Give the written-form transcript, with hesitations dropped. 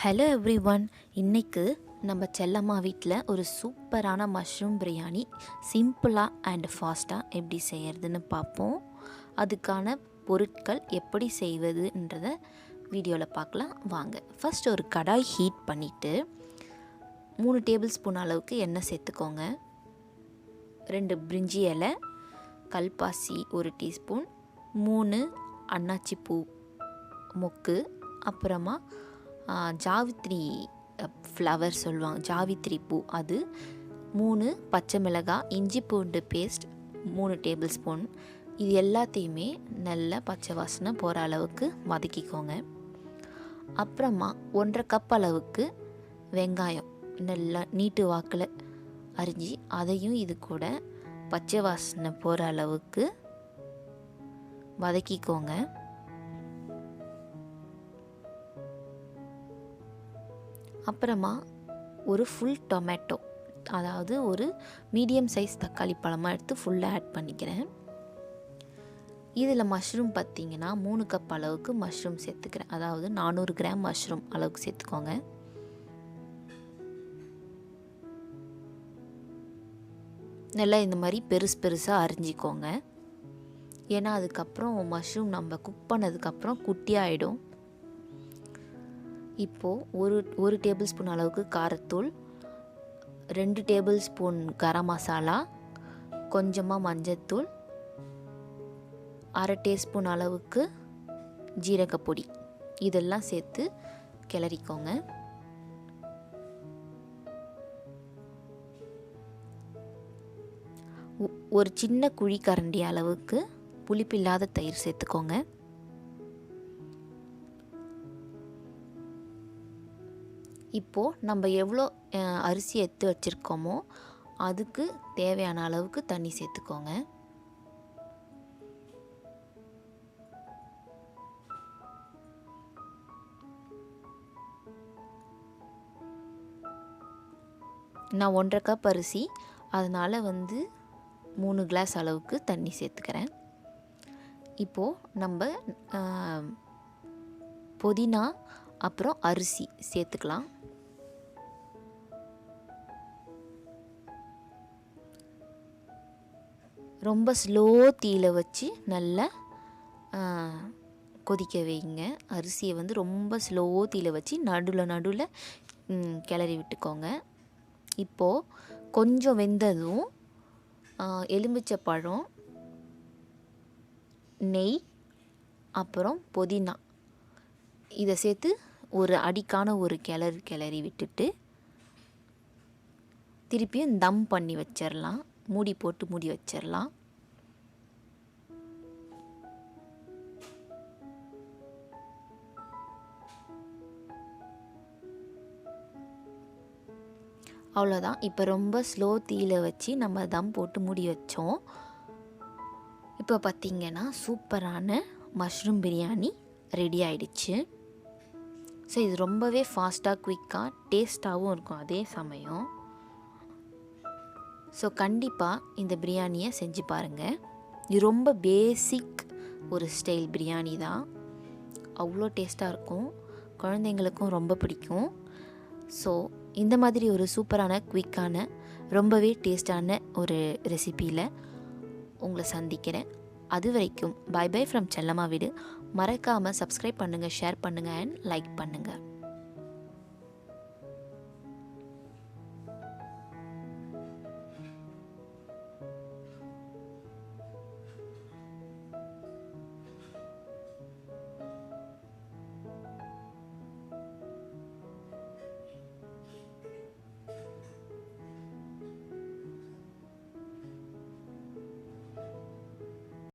Hello everyone. இன்றைக்கு நம்ம செல்லம்மா வீட்டில் ஒரு சூப்பரான மஷ்ரூம் பிரியாணி சிம்பிளாக அண்ட் ஃபாஸ்ட்டாக எப்படி செய்கிறதுன்னு பார்ப்போம். அதுக்கான பொருட்கள் எப்படி செய்வதுன்றத வீடியோவில் பார்க்கலாம் வாங்க. ஃபஸ்ட் ஒரு கடாய் ஹீட் பண்ணிவிட்டு 3 டேபிள் ஸ்பூன் அளவுக்கு எண்ணெய் சேர்த்துக்கோங்க. 2 பிரிஞ்சி இலை, கல்பாசி 1 டீஸ்பூன், 3 அன்னாச்சி பூ மொக்கு, அப்புறமா ஜாவித்ரி ஃப்ளவர் சொல்லுவாங்க, ஜாவித்ரி பூ அது 3 பச்சை மிளகாய், இஞ்சி பூண்டு பேஸ்ட் 3 டேபிள் ஸ்பூன். இது எல்லாத்தையுமே நல்லா பச்சை வாசனை போகிற அளவுக்கு வதக்கிக்கோங்க. அப்புறமா 1.5 கப் அளவுக்கு வெங்காயம் நல்லா நீட்டு வாக்கில் அரிஞ்சு அதையும் இது கூட பச்சை வாசனை போகிற அளவுக்கு வதக்கிக்கோங்க. அப்புறமா ஒரு ஃபுல் டொமேட்டோ, அதாவது ஒரு மீடியம் சைஸ் தக்காளி பழமாக எடுத்து ஃபுல்லாக ஆட் பண்ணிக்கிறேன். இதில் மஷ்ரூம் பார்த்திங்கன்னா 3 கப் அளவுக்கு மஷ்ரூம் சேர்த்துக்கிறேன், அதாவது 400 கிராம் மஷ்ரூம் அளவுக்கு சேர்த்துக்கோங்க. நல்லா இந்த மாதிரி பெருசாக அரிஞ்சிக்கோங்க. ஏன்னா அதுக்கப்புறம் மஷ்ரூம் நம்ம குக் பண்ணதுக்கப்புறம் குட்டியாகிடும். இப்போது ஒரு டேபிள் ஸ்பூன் அளவுக்கு காரத்தூள், 2 டேபிள் ஸ்பூன் கரம் மசாலா, கொஞ்சமாக மஞ்சத்தூள், 1/2 டீஸ்பூன் அளவுக்கு ஜீரகப்பொடி இதெல்லாம் சேர்த்து கிளறிக்கோங்க. ஒரு சின்ன குழிக்கரண்டி அளவுக்கு புளிப்பில்லாத தயிர் சேர்த்துக்கோங்க. இப்போது நம்ம எவ்வளோ அரிசி எடுத்து வச்சுருக்கோமோ அதுக்கு தேவையான அளவுக்கு தண்ணி சேர்த்துக்கோங்க. நான் 1.5 கப் அரிசி, அதனால் 3 கிளாஸ் அளவுக்கு தண்ணி சேர்த்துக்கிறேன். இப்போது நம்ம புதினா அப்புறம் அரிசி சேர்த்துக்கலாம். ரொம்ப ஸ்லோ தீயில வச்சு நல்லா கொதிக்க வைங்க. அரிசியை ரொம்ப ஸ்லோ தீயில வச்சு நடுவில் கிளறி விட்டுக்கோங்க. இப்போது கொஞ்சம் வெந்ததும் எலுமிச்சை பழம், நெய், அப்புறம் புதினா இதை சேர்த்து ஒரு அடிக்கான ஒரு கிளறி விட்டுட்டு திருப்பியும் தம் பண்ணி வச்சிடலாம். மூடி போட்டு மூடி வச்சிடலாம். அவ்வளோதான். இப்போ ரொம்ப ஸ்லோ தீயில வச்சு நம்ம தம் போட்டு மூடி வச்சோம். இப்போ பார்த்திங்கன்னா சூப்பரான மஷ்ரூம் பிரியாணி ரெடி ஆயிடுச்சு. ஸோ இது ரொம்பவே ஃபாஸ்ட்டாக குயிக்காக டேஸ்ட்டாகவும் இருக்கும் அதே சமயம். ஸோ கண்டிப்பாக இந்த பிரியாணியை செஞ்சு பாருங்கள். இது ரொம்ப பேசிக் ஒரு ஸ்டைல் பிரியாணி தான், அவ்வளோ டேஸ்ட்டாக இருக்கும், குழந்தைங்களுக்கும் ரொம்ப பிடிக்கும். ஸோ இந்த மாதிரி ஒரு சூப்பரான குயிக்கான ரொம்பவே டேஸ்டான ஒரு ரெசிப்பியில் உங்களை சந்திக்கிறேன். அது வரைக்கும் பை பை ஃப்ரம் செல்லம்மா வீடு. மறக்காமல் சப்ஸ்கிரைப் பண்ணுங்கள், ஷேர் பண்ணுங்கள் அண்ட் லைக் பண்ணுங்கள்.